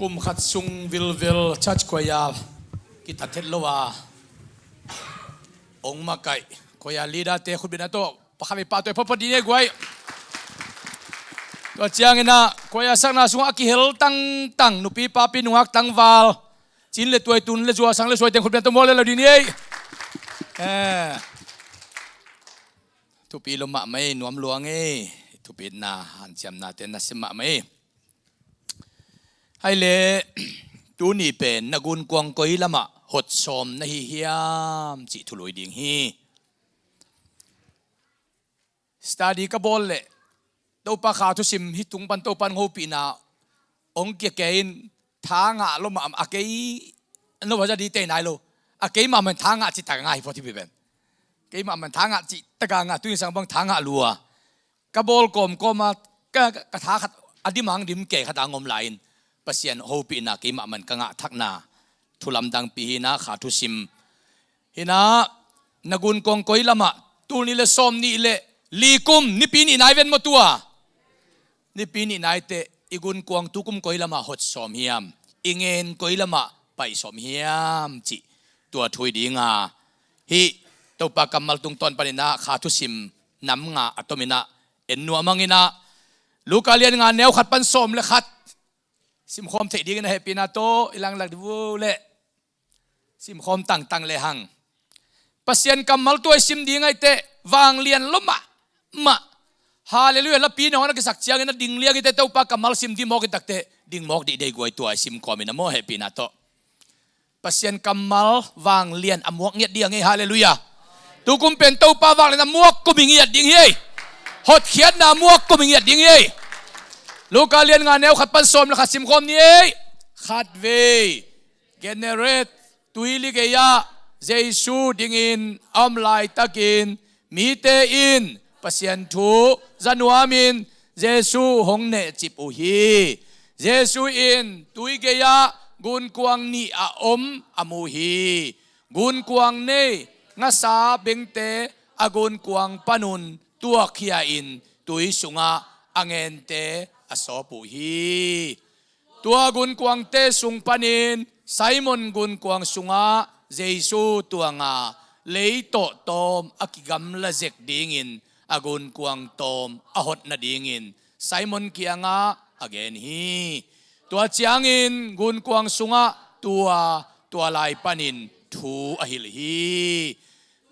กุมขัดซุงวิลชัดกวยากิตัดเทลวาองมาไก่กวยาลีดาเตขุดบินาโตปะคามิปาตัวพอดีเนี่ยกวยตัวเจียงนะกวยาสักนาสุงอากิเฮลตั้งนุปีปาปินุฮักตั้งวาลจินเลตัวตุนเลจัวสังเลสวยเต็งขุดบินาโตโมเลลาดีเนี่ยทุปีลมะไม่หนวมหลวงเอทุปีนาหันเจียมนาเตนัสมะไม่ให้เล่ตูนี่เป็นนักุนกวงกอยละมะหดสมนะฮิฮิยามจิทุลุยดิ่งฮีสตาดีกบอลเล่ตัวปะขาทุสิมฮิตุงปันตัวปันหูปีนาองเกียเกนทางะลมะอาเกยโนวาจะดีเตนายโลอาเกยมามันทางะจิตตะงายพอที่เป็นเกยมามันทางะจิตตะกางะตุยสังบังทางะลัวกบอลกลมก็มากระทาขัดอดีมังดิมเกะขัดงมไหลน์ปัสยันโฮปีนากิมามันกังะทักนาทุลำดังปีหินาขาทุสิมหินานกุนกงกอยละมะตูนี่เลสอมนี่เลลีกุมนี่ปีนี่นายเวนมาตัวนี่ปีนี่นายเตอีกุนกวงตุกุมกอยละมะหดสอมเฮียมอิงเงินกอยละมะไปสอมเฮียมจิตัวถุยดีงาฮิตัวปากำมัลตุงตอนปนินาขาทุสิมน้ำงาอัตมินาเอ็นนัวมังอินาลูกาเลียนงานแนวขัดปันสมเลยขัดสิมคอมเทดีกันนะเฮปีนาโตอิลังหลักดูเล่สิมคอมตั้งเลหังปัสยันกำมัลตัวสิมดีไงเตวางเลียนล้มมะฮาเลลูยาละปีน้องนักสักเชียงนั้นดิ่งเลียกิเตเต้าปากกำมัลสิมดีมอกิตักเตดิ่งมอกดีได้กวยตัวสิมคอมินาโมเฮปีนาโตปัสยันกำมัลวางเลียนอมวกเงียดเดียงไงฮาเลลูยาตุกุมเป็นเต้าปาวางเลียนอมวกกุมิเงียดดิ่งเฮหดเขียนนามวกกุมิเงียดดิ่งเฮลูกาเลียนงานแนวขัดปันสมและขัดสิมคมนี้ขัดเวเกเนเรตตุยลิเกียเจสูดิงินอัมไลตะกินมีเตอินปัสยันทูจันวามินเจสูหงเนจิปุฮีเจสูอินตุยเกียกุนกวางนีอาอมอมูฮีกุนกวางเนงาสาเบงเตอากุนกวางปนุนตัวเขียอินตุยสุงาอังเอนเตอสอปุฮีตัวกุนกวางเตสุงปานินไซมอนกุนกวางสุงาเจสูตัวงาเลยโตตอมอกิกัมละเจกดิงินอกุนกวางตอมอหดนาดิงินไซมอนเกียงาอเกนฮีตัวเจียงินกุนกวางสุงาตัวลายปานินทูอหิลฮี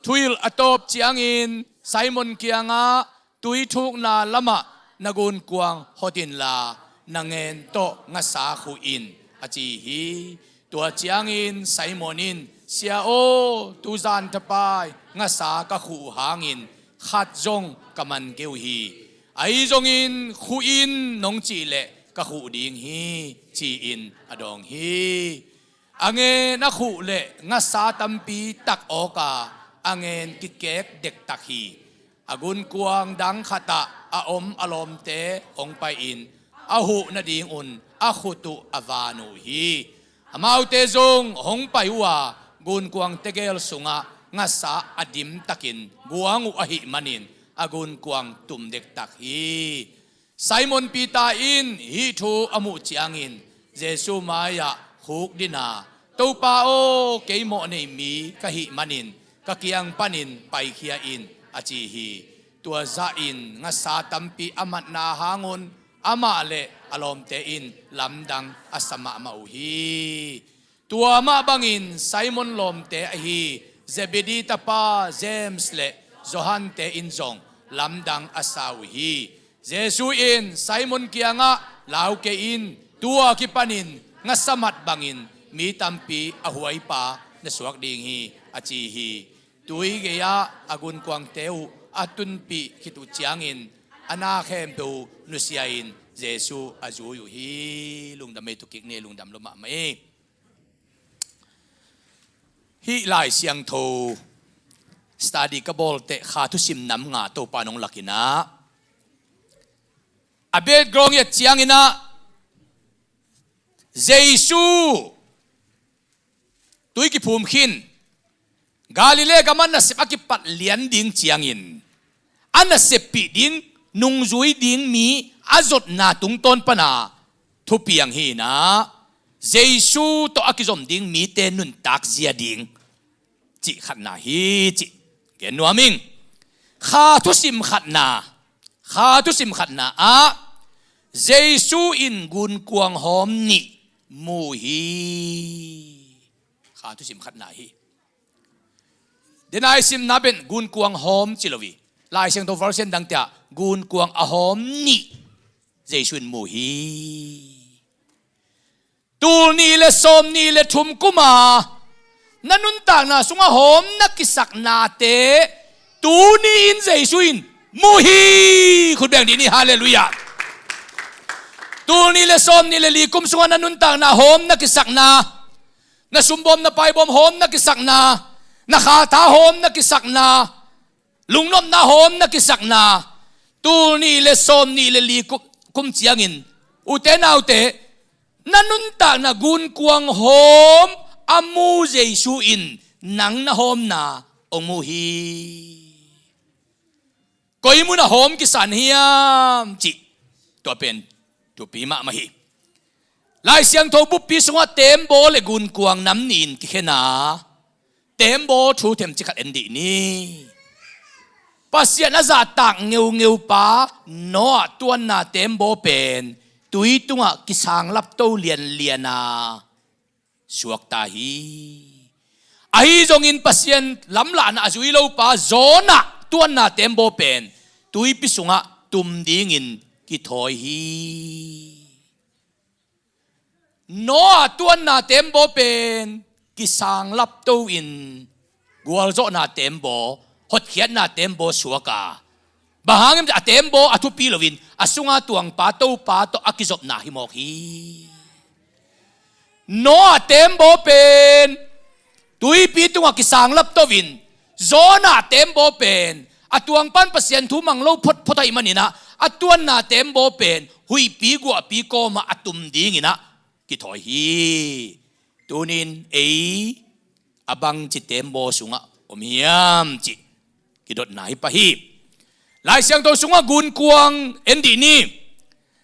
ทุยลอตบเจียงินไซมอนเกียงาตุยทุกนาละมะนกุนกวางฮอดินลานางเงินโตงาสาขุอินอจีฮีตัวเจียงอินไซมอนินเสียโอตูจานทปายงาสากะขุหางินขัดจงกะมันเกวฮีไอจงอินขุอินนงจีเลกะขุดิงฮีจีอินอดองฮีอังเงนักขุเลงาสาตัมปีตักโอกาอังเงินกิเกกเด็กตักฮีอากุนกวางดังขตะอาอมอารมเตองไปอินอาหูนาดิงอุนอาขุตุอาวานุฮีอามาอุเตจงหงไปวัวกุนกวางเตเกลสุงะงาสาอดิมตักินกวางอุอหิมันินอากุนกวางตุมเด็กตักฮีไซมอนปีตาอินฮีทูอมุจียงอินเจสุมายะฮุกดินาตูปาโอเกยโมเนมีกะหิมันินกะเกียงปานินไปเคียอินอาจีฮีตัวซาอินงาสาตัมปีอามัดนาหางุนอามาเลอารมเตอินลำดังอัสมามาอุฮีตัวมาบังอินไซมอนลมเตอฮีเซเบดีตาปาเจมส์เลโจฮันเตอินจงลำดังอัสาอุฮีเจสุอินไซมอนเกียงะลาวเกอินตัวกิปันินงาสมัดบังอินมีตัมปีอหวยปานสวกดิงฮีอาจีฮีตุยเกียอากุนกวางเตวอาตุนปีคิตุเจียงอินอนาเข้มดูนุสยาอินเจสูอาจูอยู่ฮีลุงดำไม่ตุกิกเนลุงดำลมะไม่ฮีลายเสียงโทสตาดีกบอลเตะขาทุสิมน้ำงาโตปานองลักินะอาเบดกรองเยเจียงอินะเจสูตุยกิภูมิขินกาลิเลกามันน่ะเสพอากิปัดเลียนดิ่งเจียงอินอันน่ะเสพปีดิ่งนุงจุยดิ่งมีอาจดนาตุงต้นปนาทุเปียงฮีนะ Giêsu to akizom ding mi te nun tak zia ding chỉ khát na hi chỉ cái nuông mình khá tu sim khát na à Giêsu in gun quang hom ni mu hi khá tu sim khát na hi đến ai sim na bên gun quang hom chỉ lo vi lại sang to version đăng tia gun quang a hom ni Giêsu in mu hi tu ni le som ni le thum kuma nanun tang na sunga hom na kisak na te tu ni in Giêsu in mu hi khut beng di ni hallelujah tu ni le som ni le li kum sunga nanun tang na hom na kisak na sumbom na pai bom hom na kisak na kha tha hom na kisak na lungnom na hom na kisak na tu ni le som ni le li kum chiang in ute na ute nanun tang na gun kuang hom amu Giêsu in nang na hom na ong mu hi koi mu na hom ki san hiam chi to pen to pi ma ma hi lai siang tho bu pi sunga tembo le gun kuang nam nin ki khena tembo thu them chi khat endi ni pasian aza tak ngeu pa no tuan na tembo pen tui tunga kisang lap to lian na suak ta hi ahi jong in pasien lam la na azui lo pa zona tuan na tembo pen tui pisunga tum ding in ki thoi hi no tuan na tembo pen kisang lap to in gwal zo na tembo hot khiat na tembo suaka bahangem a tembo atu pilovin asunga tuang pa to akizop na himok hi no tembo pen tui pi tunga kisang lap to win zona tembo pen atuang pan pasien thu mang lo photai manina atuan na tembo pen hui pi gwa pi ko ma atum ding ina ki thoi hi tunin ei abang chi tembo sunga omiam chi kidot nai pa hi lai siang to sunga gun kuang endi ni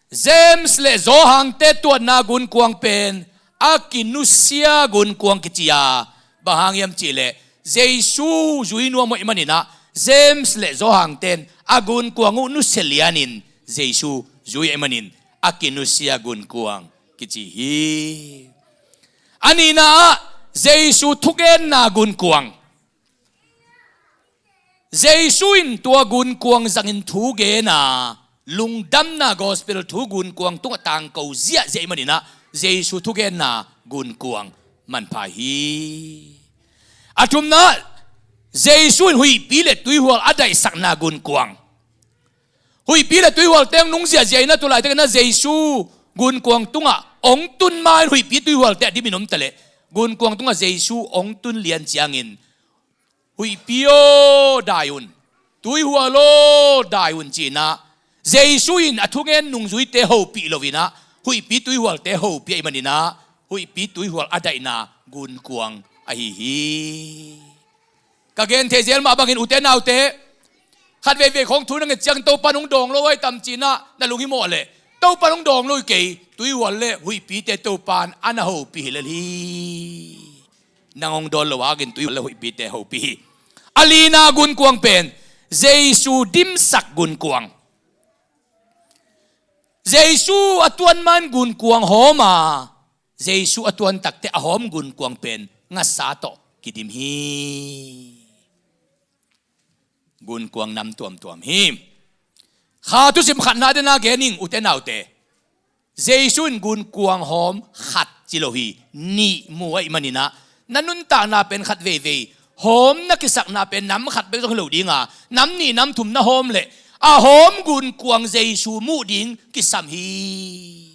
James le zo hang te tuan na gun kuang pen akinusia gun kuang kitia bahang yam chile Giêsu zui no mo imanina James le zo hang ten agun kuang nu selianin Giêsu zui imanin akinusia gun kuang kichi hi anina Giêsu thugen na gun kuang Giêsu in tua gun kuang zangin thu ge na lungdam na gospel thu gun kuang tung tang ko zia zai manina Giêsu thu ge na gun kuang man pha hi atum na Giêsu hui pi le tui hual adai sak na gun kuang hui pi le tui hual teng nung zia zai na tu lai te na Giêsu gun kuang tunga ong tun mai hui pi tui hual te di minom tale gun kuang tunga Giêsu ong tun lian chiangin hui pio dayun tui hualo dayun china Giêsu in athungen nung zui te ho pi lovina hui pi tui hual te ho pi manina hui pi tui hual adai na gun kuang ahi hi kagen the zel ma bangin uten autte khat ve khong thu nang chang to panung dong lo wai tam china na lungi mo le to panung dong lo ke tui hual le hui pi te to pan ana ho pi le hi nangong dol lo agin tui le hui pi te ho pi alina gun kuang pen Giêsu dim sak gun kuang Giêsu atuan man gun kuang homa Giêsu atuan takte ahom gun kuang pen nga sato kidim hi gun kuang nam tuam hi kha tu sim khat na de na gening uten autte Giêsu gun kuang hom khat chilohi ni muai manina nanun ta na pen khat ve hom na kisak na pen nam khat be jong lo dinga nam ni nam thum na hom le a hom gun kuang Giêsu mu ding kisam hi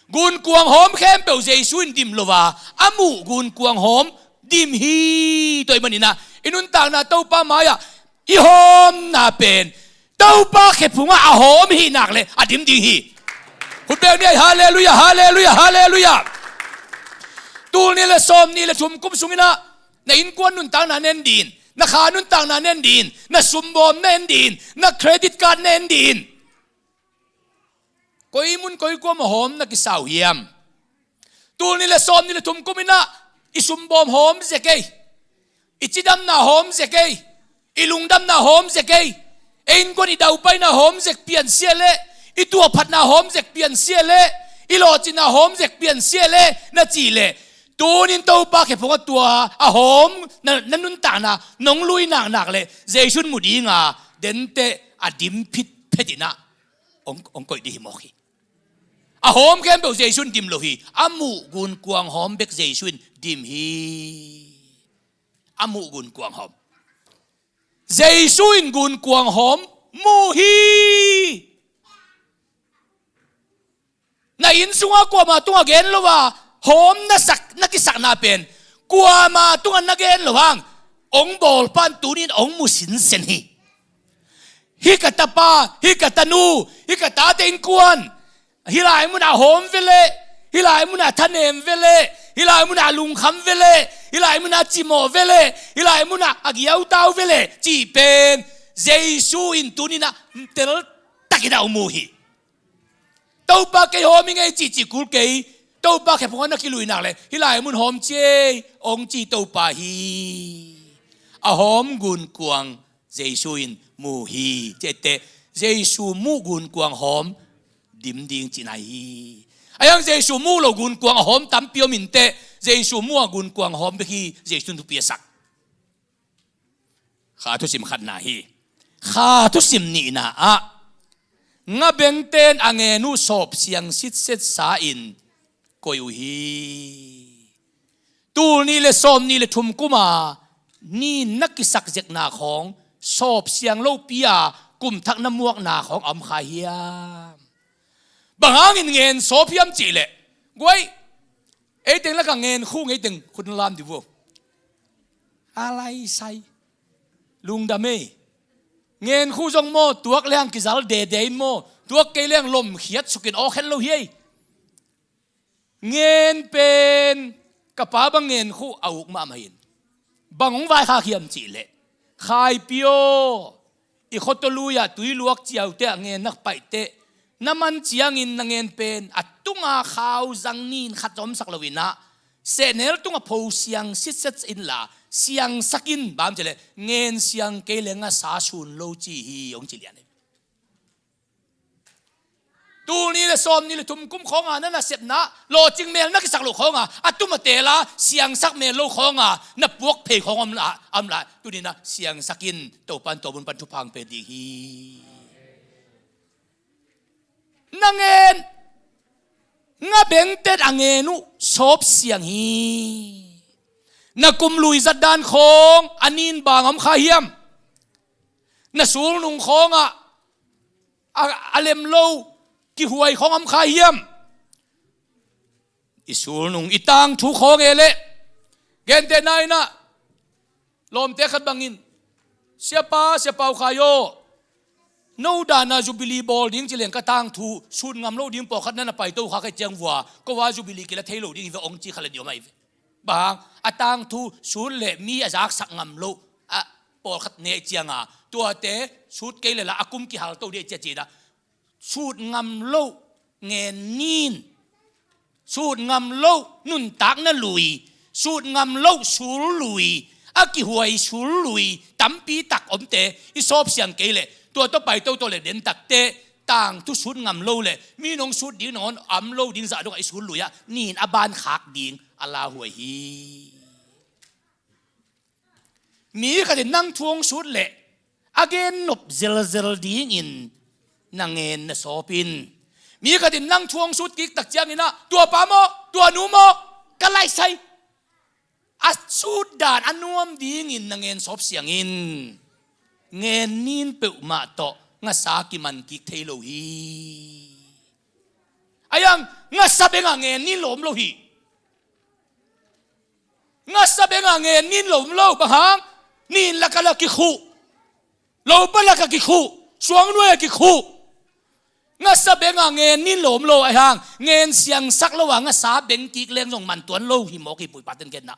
gun kuang hom khem pe Giêsu in dim lova amu gun kuang hom dim hi toy manina inun tang na to pa maya i hom na pen to pa khe phunga a hom hi nak le a dim ding hi hut be ni hallelujah hallelujah hallelujah tul ni le som ni le thum kum sungina na in kwan nun tang na nen din na kha nun tang na nen din na sumbom nen din na credit card nen din koi mun koi ko ma hom na ki sau hiam ตูนี่เลยซ้อมนี่เลยทุ่มกุมินะอิสุมบอมหอมเจเกยอิจิดำนาหอมเจเกยอิลุงดำนาหอมเจเกยเอ็นก็นี่ดาวไปนาหอมเจกเปลี่ยนเสียเล่อิตัวพัดนาหอมเจกเปลี่ยนเสียเล่อิโลจินาหอมเจกเปลี่ยนเสียเล่น่าจีเล่ตัวนี้ตัวปากแค่พวกตัวหอมนั่นนุ่นตานะน้องลุยหนักเลยเจชุนมุดีงาเดนเตอดิมพิษเพดินะองก็ดีมอกีหอมแค่เป็นเจชุนดิมโลฮีอามูกุนกวางหอมเบกเจชุนดิมฮีอามูกุนกวางหอมเจชุนกุนกวางหอมมูฮีนายอินสุงกว่ามาตัวเกนลว่าหอมนักกิสักนาเป็นกว่ามาตัวนักเกนลวังองบอลปันตูนินองมุสินเซนฮิกตาปาฮิกตานูฮิกตาเต็งกวนฮิลายมุนาหอมเวเลฮิลายมุนาทันเอมเวเลฮิลายมุนาลุงคำเวเลฮิลายมุนาจิโมเวเลฮิลายมุนาอากิยาวตาวเวเลจีเป็นเจสูอินตูนินะเตลตักิดาวมูฮีตัวปากแค่หอมยังไงจีกุลเกยตัวปากแค่พวกนักกิลุยนักเลยฮิลายมุนหอมเจองจีตัวปาฮีหอมกุนกวางเจสูอินมูฮีเจเตเจสูมูกุนกวางหอมดิมดิงจีนายยังเจสูมูโลกุนกวางหอมตั้มเปียวมินเตเจสูมูกุนกวางหอมเบกีเจสุนทุเปียสักข้าทุสิมขัดนาฮีข้าทุสิมนีนางาเบงเตนอังเงนุสอบเสียงสิทธิ์เซตสาอินก็อยู่ฮีตูนี่เลยซ้อมนี่เลยทุ่มกุมานี่นักกิสักเจกนาของสอบเสียงโลปียกุมทักน้ำมวกนาของอัมขาเฮียบางเงินเงินสอบพิมจีเล่กวยไอ้ตึงแล้วก็เงินคู่ไอ้ตึงคุณลามดิวอะไรใส่ลุงดาเมเงินคู่จงโมตัวเลี้ยงกิจาลเดเดนโมตัวเกลี้ยงลมเขียดสุกินออกเห็นเราเฮียเงินเป็นกระป๋าบางเงินคู่เอามาไม่เห็นบางองค์วายข้าเขียมจีเล่ขายเปียวอีขดตัวลุยตุยลวกเจียวเตะเงินนักไปเตะน้ำมันเจียงอินนังเงินเป็นอัดตุ้งอาข้าวจังนินขัดจอมสักลวินะเสนอตุ้งอาผู้เสียงสิทธิ์อินละเสียงสักินบางเจเลยเงินเสียงเกลงอาสาชุนโลจีฮีองจิเลียนตูนี่เลยซ้อมนี่เลยทุ่มกุ้มของนั่นน่ะเสร็จนะโลจิงเมลนักสักโลของอัดตุ้งมาเตละเสียงสักเมลโลของนับพวกเพยของอำละตูนี่นะเสียงสักินโตปันโตบุญปันทุพังเป็นดีฮีนังเงินงาเบงเต็ดอังเงินุชอบเสียงฮีนักกุมลุยจัดดานของอันนินบางอมขาเฮียมนักสูงนุงของอาเลมโลกิหวยของอมขาเฮียมอิสูนุงอิตังถูของเอเล่เกนเตนายนะลมเตะขัดบังอินเสียป้าขายโยโนดานาจูบิลีบอลดิ้งจิเลงกระตังทูชุดงามโลดิ้งปอกขัดนั่นไปตู้ข้าแค่เจียงวัวก็ว่าจูบิลีกิเลเทโลดิ้งอีองจีขลัดเดียวไม่บางอาตังทูชุดเล่มีอาจากสักงามโลปอกขัดเนเจียงตัวเตะชุดเกลละอากุมกิฮัลตู้เดียจีนะชุดงามโลเงินนินชุดงามโลนุนตักนั่นลุยชุดงามโลชูลุยอากิหวยชูลุยตั้มปีตักอมเตะอีสอบเสียงเกลตัวต่อไปตัวเล็กเด่นตักเตะต่างทุชุดงามโลเลยมีน้องชุดดิ้งนอนอัมโลดิ้งสะดวกไอชุดลุยนี่อาบานขากดิ้งอัลลาหวยฮีมีก็จะนั่งทวงชุดเละอาเกนนบเซลดิ้งอินนั่งเงินสอปินมีก็จะนั่งทวงชุดกิกตักเจียงนี่นะตัวปาโมตัวนูโมก็ไล่ใส่อัดชุดด่านอันนวมดิ้งอินนั่งเงินสอบเสียงอินเงินนินเปิดมาต่องาสากิมันกิกเทโลฮีอายังงาสาเบงเงินนินหลมโลฮีงาสาเบงเงินนินหลมโลบะฮังนินละกะละกิคูโลปะละกะกิคูสวงนวยกิคูงาสาเบงเงินนินหลมโลอายังเงินเสียงสักระหว่างงาสาเบงกิกเลี้ยงส่งมันตัวโลหิมอกิปุยปัดเต็นเกนนะ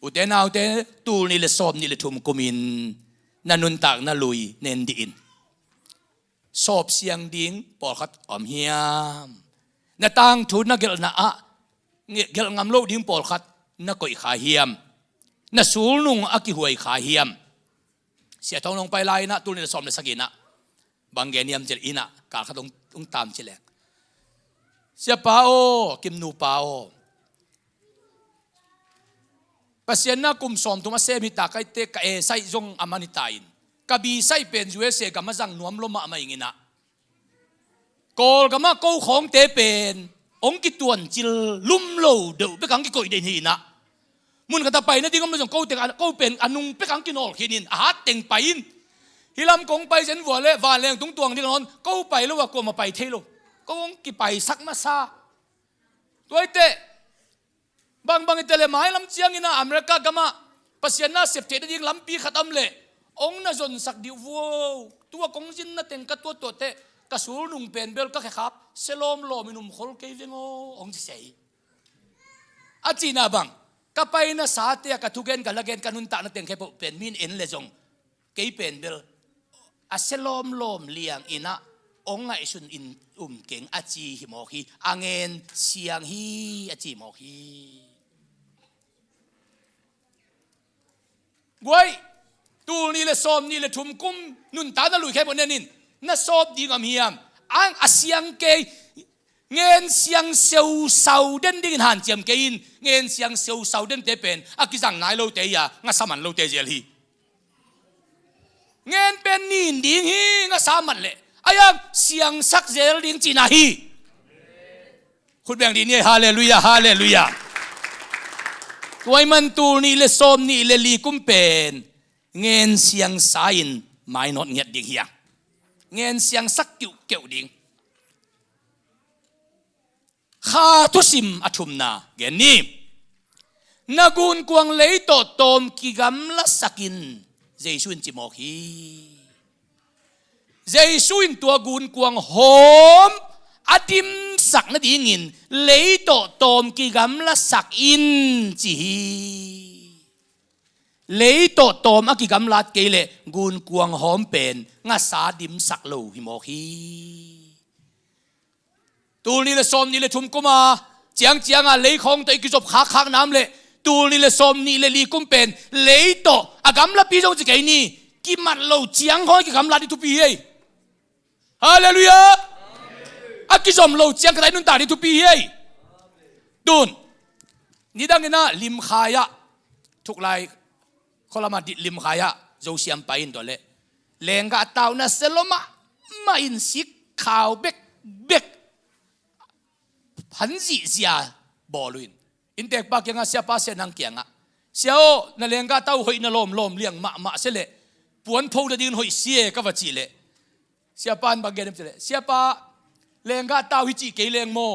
อุเทนเอาเตตูนี่เลยซ้อมนี่เลยทุ่มกุมินนันนุนตากนันลุยเน้นดินสอบเสียงดิ้งปอดขัดอมเฮียม na tang thu na gel na a gel ngam lo ding pol khat na koi kha hiam na sul nung aki huai kha hiam sia thong long pai lai na tu ni som le sagina bangeniam chel ina ka khatong tung tam chile sia pao kim nu pao pasien na kum som tuma se mi ta kai te ka e sai zong amani tain ka bi sai pen jue se ka ma jang nuam lo ma ma ingina kol ka ma ko khong te pen ong ki tuan chil lum lo de pe kang ki koi de hi na mun ka ta pai na ding ma jong ko te ko pen anung pe kang ki nol khinin a hat teng pain hilam kong pai jen wa le wa leng tung tuang ding non ko pai lo wa ko ma pai the lo ko ong ki pai sak ma sa toi te bang itele mai lam chiang ina America gama pasien na sep the ding lam pi khatam le ong na zon sak di wo tua kong jin na teng ka to te ka sul nung pen bel ka khap selom lo minum khol ke vengo ong sei a china bang ka pai na sa te ka thugen ka lagen kanun ta na teng khe pen min en le jong ke pen bel a selom lom liang ina ong ngai sun in keng a chi hi mo hi angen siang hi a chi mo hi guai tu ni le som ni le thum kum nun ta na lui khe bon nin na sop ding am hiam ang asyang ke ngen siang seu sau den ding han chiam ke in ngen siang seu sau den te pen akizang nai lo te ya nga saman lo te jel hi ngen pen nin ding hi nga saman le ayang siang sak zel ding china hi khut bang di ni hallelujah hallelujah tuai man tu ni le som ni le li kum pen ngen siang sain mai not nget ding hiang ngen siang sak kiu keu ding kha tu sim athum na gen ni nagun kuang lei to tom ki gam la sakin jesuin chi mo hi jesuin tua gun kuang hom adim sak na dingin lei to tom ki gam la sak in chi lấy tổ tôm aki gam lat ke le gun kuang hom pen nga sa dim sak lo hi mo hi tu ni le som ni le thum kuma chiang a lấy khong to ki jop khak nam le tu ni le som ni le li kum pen lấy to agam la pi jong chi ke ni ki mat lo chiang hoi ki gam la di tu pi hei hallelujah aki jom lo chiang ka nun ta di tu pi hei tun ni dang ina lim khaya thuk lai kolama di lim khaya zo siam pain to le lenga tau na seloma ma in sik khaw bek han ji zia boluin in tek ba kyanga sia pa se nang kyanga siao na lenga tau hoi na lom liang ma se le puan pho da din hoi sie ka wa chi le sia pan ba gen le sia pa lenga tau hi chi ke leng mo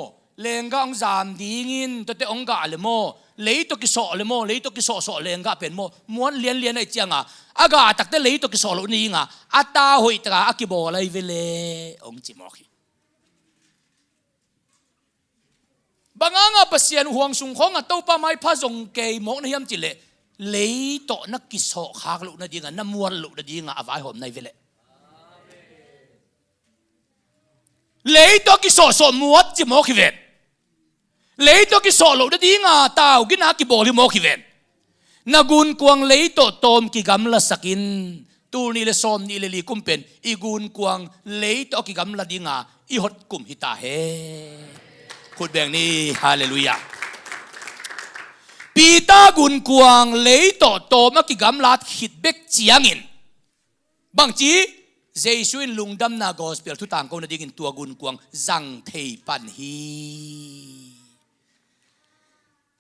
lenga ong zam dingin to te ong ga le mo lấy to ki so le mo lấy to ki so lenga pen mo muan lian ai chianga aga tak te lấy to ki so lo ni nga ata hoi ta akibo lai vele ong chi mo khi banganga pasien huang sung khong a to pa mai pha jong ke mo na hiam chi le lấy to na ki so khak lo na dinga na muan lo na dinga avai hom nai vele lấy to ki so muat chi mo khi vet lấy to ki so lo da di nga tao gina ki boli mo ki ven nagun kuang lấy to tom ki gam la sakin tu ni le som ni le li kum pen igun kuang lấy to ki gam la di nga i hot kum hita he khut beng ni hallelujah pita gun kuang lấy to tom ki gam lat hit bek chiangin bang chi jesuin lungdam na gospel thu tang ko na dingin tua gun kuang zang thei pan hi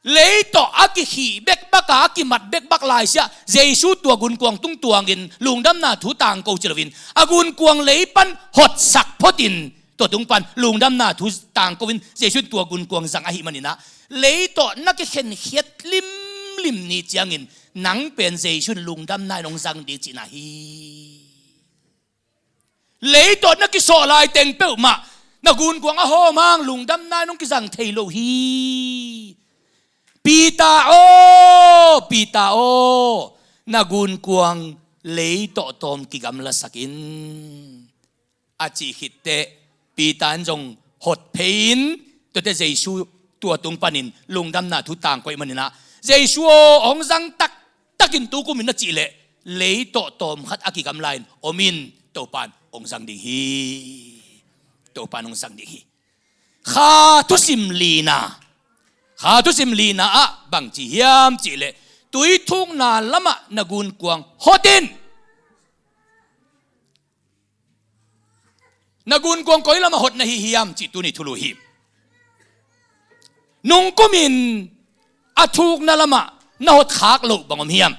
lấy to aki hi bek baka aki mat bek bak lai sia jesu tua gun kuang tung tuangin lungdam na thu tang ko chilwin agun kuang lấy pan hot sak photin to tung pan lungdam na thu tang ko win jesu tua gun kuang zang a hi manina lấy to na ki khen hiet lim ni chiangin nang pen jesu lungdam na nong zang di chi na hi lấy to na ki so lai teng pe ma na gun kuang a ho mang lungdam na nong ki zang thei lo hi pita o nagun kuang lấy to tom ki gam la sakin a chi hitte pitan jong hot pein ตัวเยซูตัวตุงปานินลุงดำนาทุต่างกว่ามันนะเยซูองจังตักินตุกุมินจีเล่เลยโตตอมขัดอากิกำไลน์อมินตัวปานองจังดิฮีตัวปานองจังดิฮีข้าทุสิมลีนาอะบังจียามจีเล่ตุยทุกนาละมะนกุนกวางฮอดินนกุนกวางก้อยละมะฮอดนะฮิยามจีตุนิทุลุฮินุงกุมินอาทุกนาละมะนฮอดขากโลบังอมฮิยาม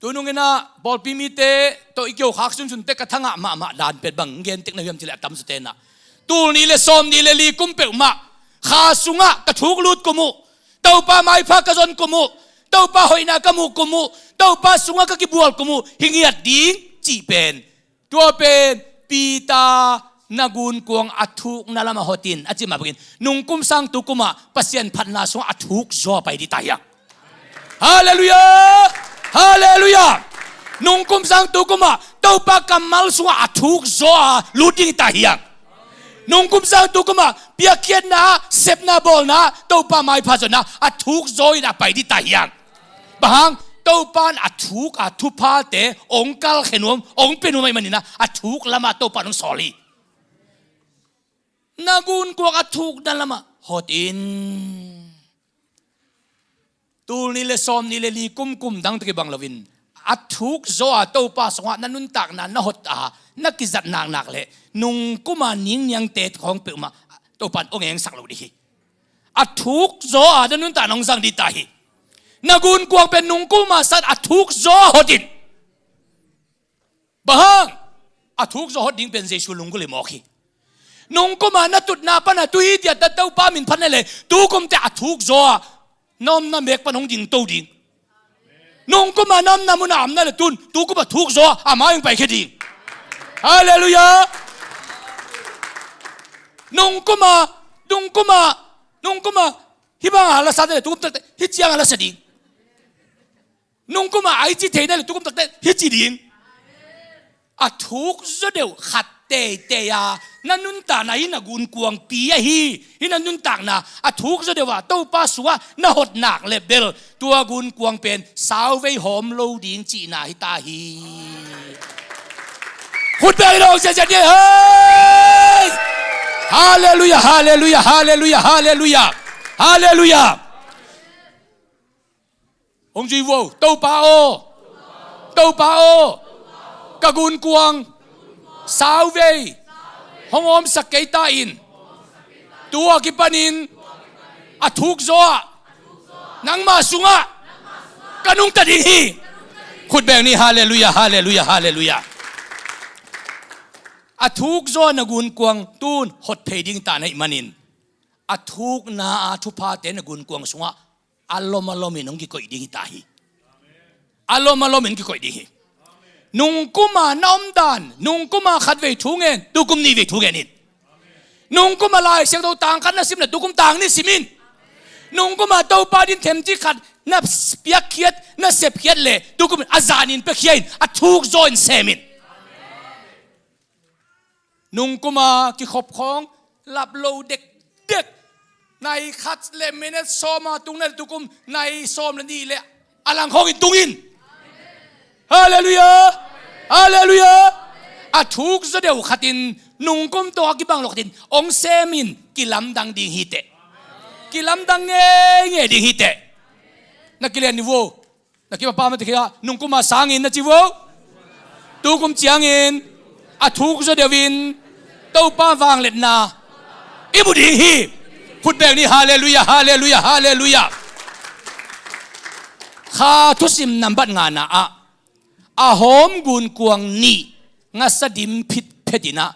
ตัวนุ่งนะบอลพิมิเตตัวอีกเกี่ยวขากสุนเตกกระทั่งอะมาดานเป็ดบังเงินเต็กนะฮิยามจีเล่ตั้มสเตนะตัวนี้เลซอมนี่เลลีกุมเปอมาข้าสุงะกระทุกลุดกุมุเต้าป้าไม่พักกระจนกุมุเต้าป้าหอยนากมุกุมุเต้าป้าสุงะกะกิบัวกุมุหิงยัดดิ้งจีเป็นตัวเป็นปีตานากุนกวงอัทุกนาลามาฮอตินอาจิมาbeginนุงกุมสังตุกุมาปัสยันพันนาสงอัทุกจ่อไปdi tayangฮาเลลูยาฮาเลลูยานุงกุมสังตุกุมาเต้าป้ากำมัลสงอัทุกจ่อลุดdi tayangนงกุมสังตุกุมาเปียเขียนนะเซฟนาบอลนะเต้าป้าไม่พาจนะอัทุกจ่อยนะไปdi tayangบางเต้าป้านอัทุกพาเตองกัลเขนวมองเป็นวมมันนี่นะอัทุกละมาเต้าป้านองสอลีนากุนกวงอัทุกนั่นละมาฮอดอินตูนี่เลซอมนี่เลลีกุมดังตะกี้บังลวินอัทุกโซอาเต้าป้าสงะนันนุนตักนันนะฮอดนักกิจัดนักเลยนุงกุมานิ่งยังเตะของเปิ่มาเต้าป้านองเองสักเราดิอัทุกโซอานันนุนตักน้องสังดิตาฮีนากุนกวงเป็นนุงกุมาสัตอัทุกโซฮอดินบางอัทุกโซฮอดินเป็นเยซูลุงกุเลยมอคีนุงกุมานัตุดนาปนะตุยเดียดเต้าป้ามินพันนั่นเลยตูกุมแต่อัทุกโซน้อมน้ำเบกปนองดิงโตดิงนุงกุมาน้ำน้ำมุนามนั่นเลยตูกุมาทุกโซอามายังไปแค่ดิงฮาเลลูยานุงกุมาฮิบังอาลาซาเดตูกุมแต่ฮิจิยังอาลาซาดิงนุงกุมาไอจิเทนั่นเลยตูกุมแต่ฮิจิดิงอัทุกโซเดียวขัดเตยานั่นนุนตาไหนนะกุนกวงปียฮีนั่นนุนตากนะอัทุกโซเดียวว่าเต้าป้าสัวน่าหดหนักเลเบลตัวกุนกวงเป็นสาวเวหอมโลดิงจีนาฮิตาฮีขุดไปเราเสียเฮ้ยฮาเลลูยาฮาเลลูยาฮาเลลูยาฮาเลลูยาฮาเลลูยาองค์จีโวเต้าป้ากะกุนกวงสาวเวห้องอมสักเกตาอินตัวกิปนินอัทุกโซนังมาสุงะกันุงตัดฮีขุดแบบนี้ฮาเลลูยาฮาเลลูยาฮาเลลูยาอัทุกโซนกุนกวงตูนหดเพดิงตาในมันินอัทุกนาอัทุพาเตนกุนกวงสุงะอัลลอมมินงกิโกอิดิงตาฮีอัลลอมมินกิโกอิดิงนุงกุมาน้อมดานนุงกุมาขัดเวทุเงินตุกุมนี่เวทุเงินนิดนุงกุมาลายเสียงตัวต่างกันนะสิมนะตุกุมต่างนี่สิมินนุงกุมาตัวปาดินเทมจีขัดนับเปียกเขียดนับเสพเขียดเลยตุกุมอาจานินเปียกเขียนอัดทุกโซนเซมินนุงกุมาที่ขบของหลับโลเด็กในขัดเลเมเนตโซมาตุงนั่นตุกุมในโซมนั่นนี่เลยอลังของอินตุงอินฮาเลลูยาฮาเลลูยาอัทุกเดียวขัดินนุงกุมตัวกิบังหลอกดินองเซมินกิลำดังดิงฮิเตกิลำดังเงี้ยดิงฮิเตนักเรียนนิวนักเรียนป้ามาติค่ะนุงกุมาสังอินนะจิวตุกุมจียงอินอัทุกเดียววินตัวป้าวางเล็ดนาอิบุดิงฮีพูดแบบนี้ฮาเลลูยาฮาเลลูยาฮาเลลูยาข้าทุสิมนำบัดงานนะอาหอมกุนกวงนี่งัสดิมพิษเพดินะ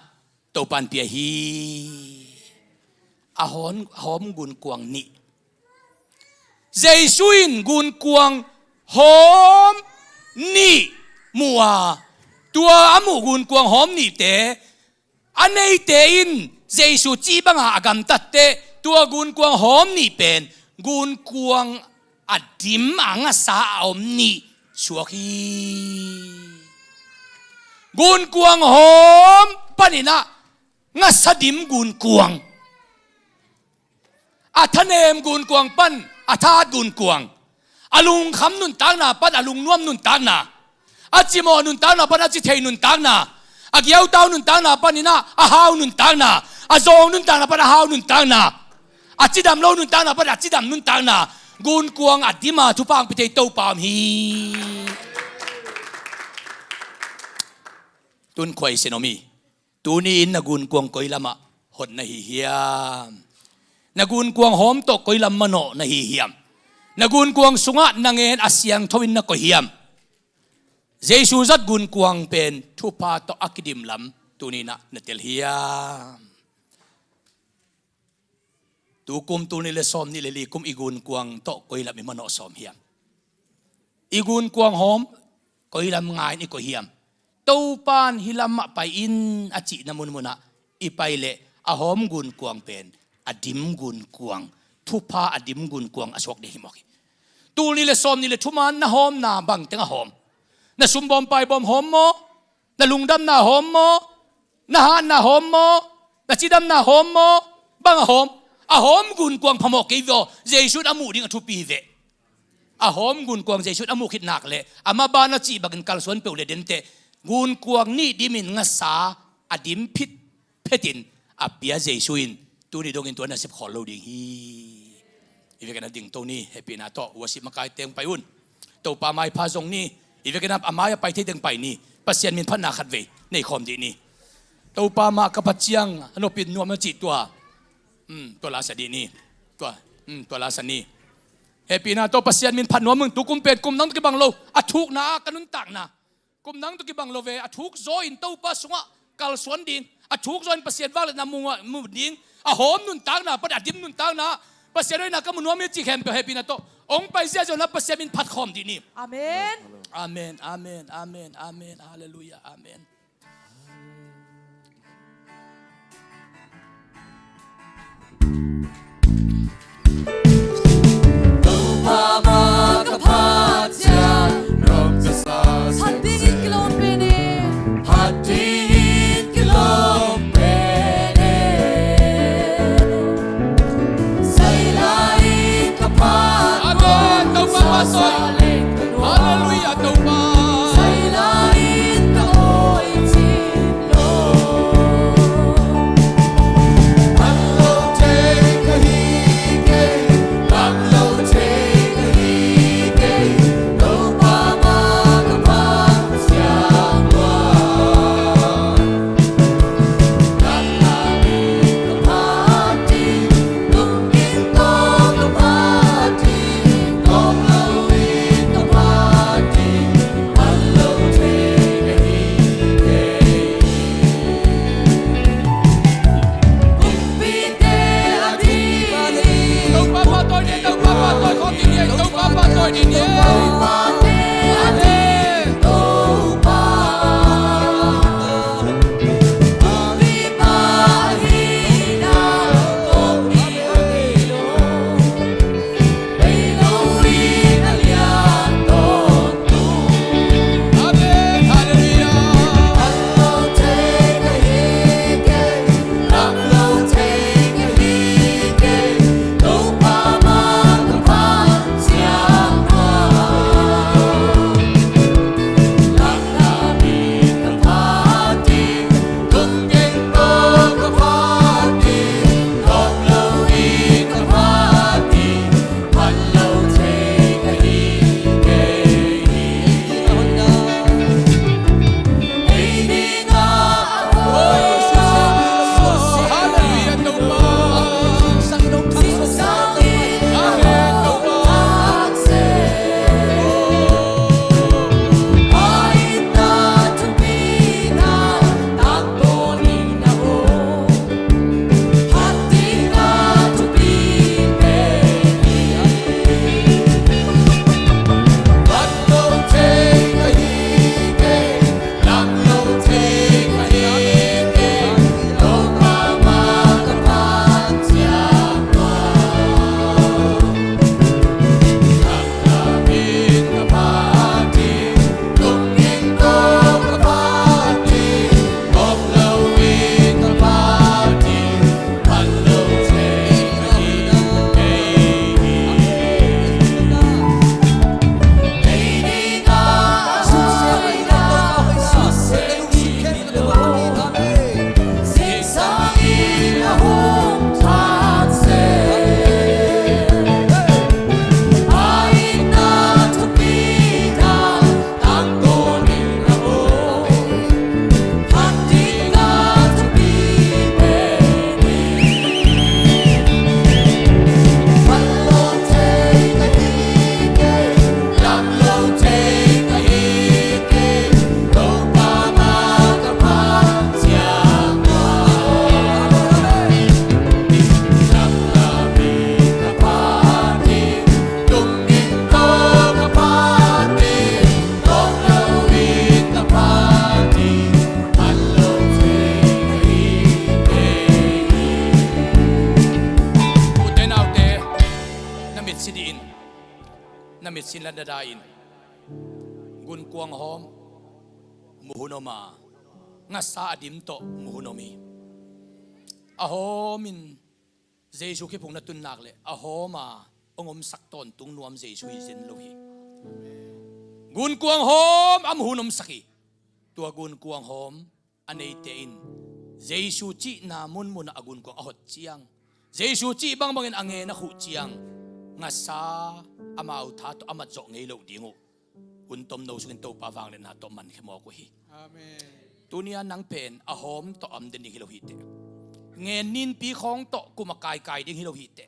ตัวปันเปียฮีอาหอมกุนกวงนี่เจสุอินกุนกวงหอมนี่มัวตัวอามูกุนกวงหอมนี่เตอันนี้เตอินเจสุจีบังอากำตัดเตตัวกุนกวงหอมนี่เป็นกุนกวงอดิมอังสาอมนี่ชัวคีกุนกวงหอมปนินะ งาสดิมกุนกวงอาทะเนมกุนกวงปั้นอาทาดกุนกวงอาลุงคำนุนตางนาปั้นอาลุงน่วมนุนตางนาอาจิโมนุนตางนาปั้นอาจิเทนุนตางนาอาเกียวเต้านุนตางนาปั้นนี่นะอาฮาวนุนตางนาอาโจงนุนตางนาปั้นอาฮาวนุนตางนาอาจิดำโลนุนตางนาปั้นอาจิดำนุนตางนากุนกวงอาดิมาทุพังพิเทโตปามฮีตุนควยเซโนมีตูนี้นักุนกวงกอยลำหดนาฮิเฮียมนักุนกวงหอมตกกอยลำมโนนาฮิเฮียมนักุนกวงสุงะนางเงินอาเซียงทวินนักกอยเฮียมเจสูจัดกุนกวงเป็นทุพาตออักดิมลำตูนี้นะนเตลเฮียมตูกุมตูนี้เลสอมนี่เลลีกุมอีกุนกวงตกกอยลำมิมโนสอมเฮียมอีกุนกวงหอมกอยลำง่ายนี่กอยเฮียมตัวปานฮิลามะไปอินอาจินามุนมุนะอีไปเละอาหอมกุนกวงเป็นอดิมกุนกวงทุพาอดิมกุนกวงอสวกเดหิมอกตูนี่เลสอมนี่เลทุมานนะหอมนาบังเตงหอมนะซุมบอมไปบอมหอมโมนะลุงดำนาหอมโมนะฮานนาหอมโมนะจิดำนาหอมโมบังหอมอาหอมกุนกวงพมอกเกยโยเจชุดอามูดิงอทุปีเวอาหอมกุนกวงเจชุดอามูคิดหนักเลยอามาบานาจีบักกัลสวนเปลเลเดนเตกุนกวงนี่ดิมินงาสาอดิมพิษเพตินอาเปียเจสุอินตัวนี้ดงอินตัวนั้นสิบขอโลดิ่งฮีอีเวกันดิ่งตัวนี้เฮปีนาโตวสิมากายเตียงไปอุ่นตัวปาไม้พาซงนี่อีเวกันอามายไปที่เตียงไปนี่ปัสเซียนมินพันนาขัดเวในคอมดีนี่ตัวปามากระปัจจังอนุปินนัวมันจิตตัวลาสดีนี่ตัวลาสนีเฮปีนาโตปัสเซียนมินพันนัวมึงตุกุมเป็ดกุมนั่งตุกิบังโลอัทุกนากันุนตักนากุมนังตุกิบังโลเวอทุกโซอินเต้าปัสงะกัลสวนดิงอทุกโซอินปัสเซียนว่าเลยนามุงดิงหอมนุนตักนาปัดดิมนุนตักนาปัสเซียนด้วยนะก็มันว่ามีจิแคมเปเฮปีนาโตองไปเสียจนนับปัสเซียนมินพัดคอมดีนี่อาเมนอาเมนอาเมนอาเมนอาเมนฮาเลลูยาอาเมน namit sin ladadain gun kuang hom muhunoma nga sa adim to muhunomi ahomin Jesu ki pung natun nakle ahoma ongom sakton tung nuam Jesu izin lohi gun kuang hom am hunom saki tua gun kuang hom anei tein Jesu chi namun mo na agun kuang ahot chiang Jesu chi bang bangin ange na khu chiang nga sa amau tha to amat zo ngei lo dingo huntom no sugin to pawang le na to man khemo ko hi amen tunia nang pen ahom to am den hi lo hi te ngen nin pi khong to kumakai kai ding hi lo hi te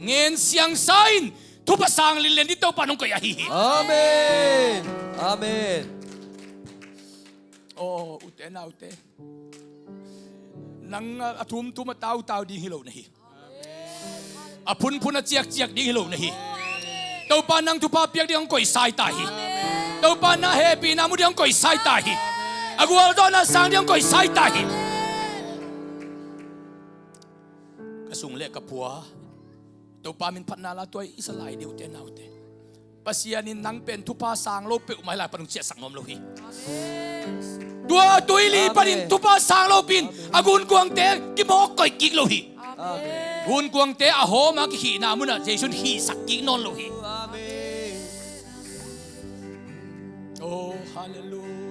ngen siang sain thu pasang lin len di to panong ko ya hi amen amen oh ute na ute nang atum tu ma tau tau ding hi lo na hi apun pun chiak chiak ding hi lo na hi tau pa nang tu pa piak ding koi sai ta hi tau pa na happy na mu ding koi sai ta hi agwal do na sang ding koi sai ta hi kasung le kapua tau pa min phat na la toy isalai deu te nau te pasianin nang pen tu pa sang lo pe mai la panung chia sang nom lo hi tua tuili parin tu pa sang lo pin agun kuang te ki mo koi kik lo hi gun kuang te ahoma ki hi na mun na jesun hi sak ki non lo hi oh hallelujah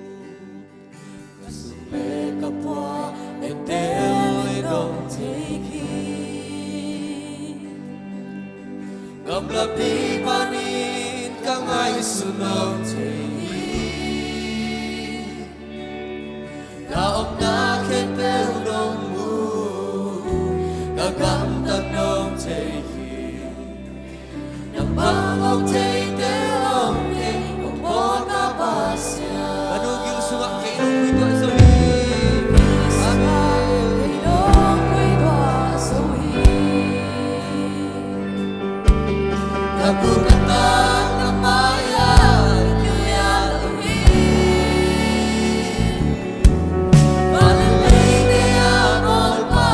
le kapwa etele dong teki ngam la pi panin ka ngai sunom teki ka om na khet pe dong mu ka gam ta dong teki nam bang om te om te om bo ta pasya anugil suga ke nung ito sa Kapugatan ng maya, Malalay di amol pa,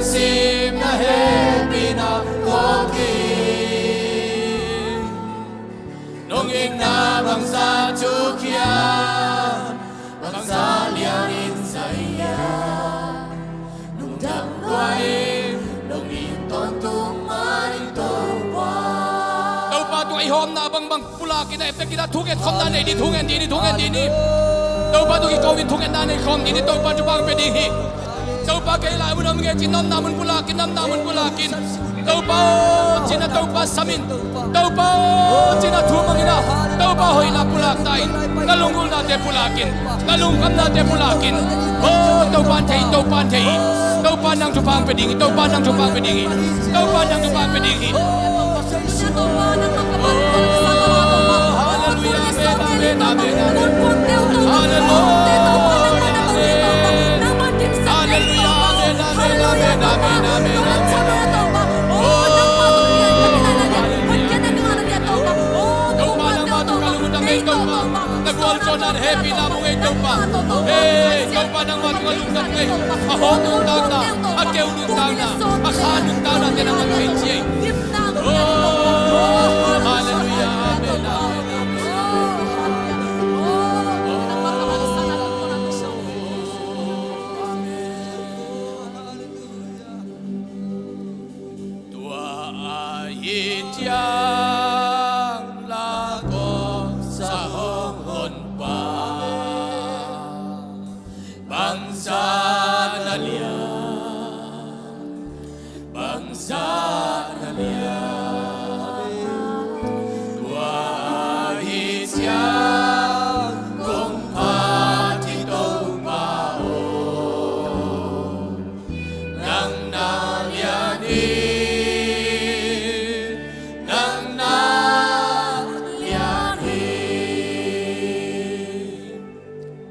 sim na happy na koki nong ing na bang sa chukia bang sa liang in saya nong dang quay nong in ton tung mai tong qua đâu ba tụi hom na bang bang pula kita efek kita thuket khom na nei di thungen di thungen di ni đâu ba tụi covid thungen na nei khom di ni đâu ba tu bang pe di hi đâu ba cái lại mun nge chin nam na mun pula kin nam na mun pula kin đâu ba china đâu ba samin đâu ba china thu mangina đâu ba hoi na pula tai ngalungul na te pula kin ngalung kam na te pula kin oh đâu ba thei đâu ba nang tu bang pe di đâu ba nang tu bang pe di đâu ba nang tu bang pe di happy na mong ikaw pa ikaw pa nang matulungan ngayon mahonong tang na akaw nung tang na akhanong tang na tinang mag-enjoy hallelujah amen tua ayin yang lago sa hongon pa bangsa nalia tua hisya kung pati tong mao nang nalyani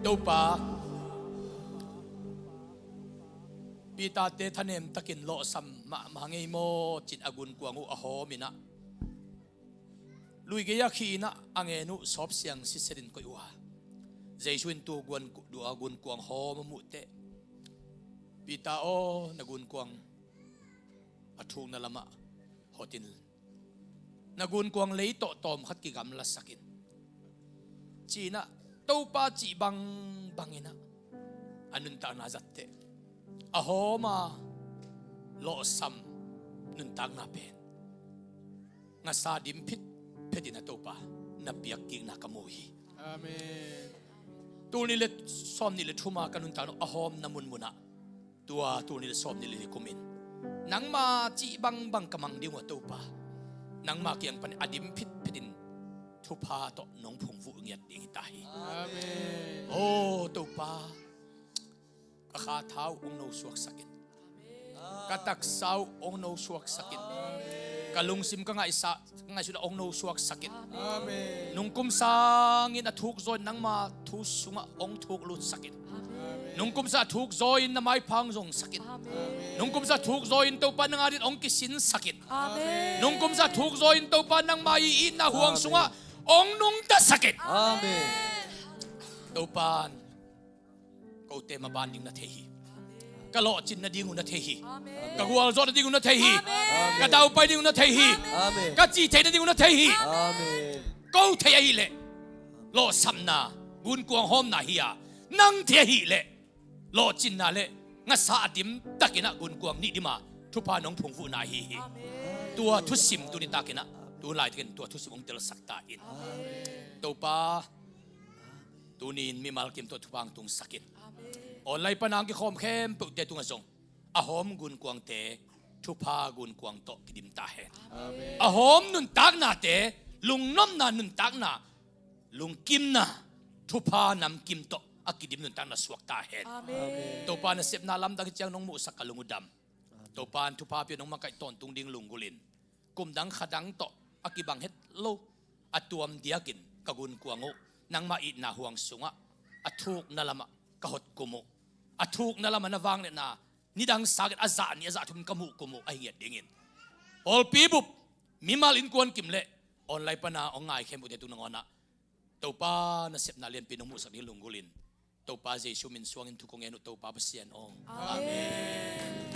đâu pa pita te thanem takin lo sam ma mangai mo chin agun kuangu aho mina lui ge ya khi na angenu sop siang si serin ko wa jeisuin tu guan du agun kuang ho mu te pita o nagun kuang athung na lama hotin nagun kuang lei to tom khat ki gam la sakin china đâu pa chỉ bằng ina anun ta na zatte aho ma lo sam nun tang na pen nga sa dim pit pedina to pa na piak ki na kamuhi amen tu ni le som ni le thuma kanun ta no ahom namun muna tua tu ni le som ni le kumin nang ma chỉ bằng kamang ding wa to pa nang ma kyang pan adim pit pedin thu pa to nong phung vu ngiat ding tai amen oh to pa ka thau ong no suak sakin katak sau ong no suak sakin kalung sim ka ngai sa ngai su ong no suak sakin amen nung kum sang in athuk zoi nang ma thu sunga ong thuk lut sakin nung kum sa thuk zoi na mai phang zong sakin nung kum sa thuk zoi in to pa nang arit ong kisin sakin amen nung kum sa thuk zoi in to pa nang mai i na huang sunga ong nung ta sakit amen topan ko te mabanding na thehi kalo chin na dingu na thehi kagwal zo na dingu na thehi kadaw pai dingu na thehi ka chi the na dingu na thehi amen ko the hi le lo samna gun kuang hom na hiya nang the hi le lo chin na le nga sa adim takina gun kuang ni dima thupa nong phungfu na hi tua thu sim tu ni takina tu lai thian tua thu sim ong tel sakta in to pa tunin mi mal kim to thupang tung sakit online panang ki khom khem pu te tung azong ahom gun kuang te thupa gun kuang to kidim ta he ahom nun tak na te lung nom na nun tak na lung kim na thupa nam kim to akidim nun tak na suak ta he to pa na sep na lam da ki chang nong mu sakalungudam to pan thupa pi nong makai ton tung ding lungulin kum dang khadang to akibang het lo atuam diakin kagun kuango nang mait na huang sunga athuk na lama kahot kumo athuk na lama na wang na nidang sagit aza ni aza thum kamu kumo ai ngiat dingin all people mimal in kuan kimle online pa na ongai khem ute tu nangona topa na sep na len pinong mu sa ni lungulin topa jesu min suangin tukong enu topa pasian ong amen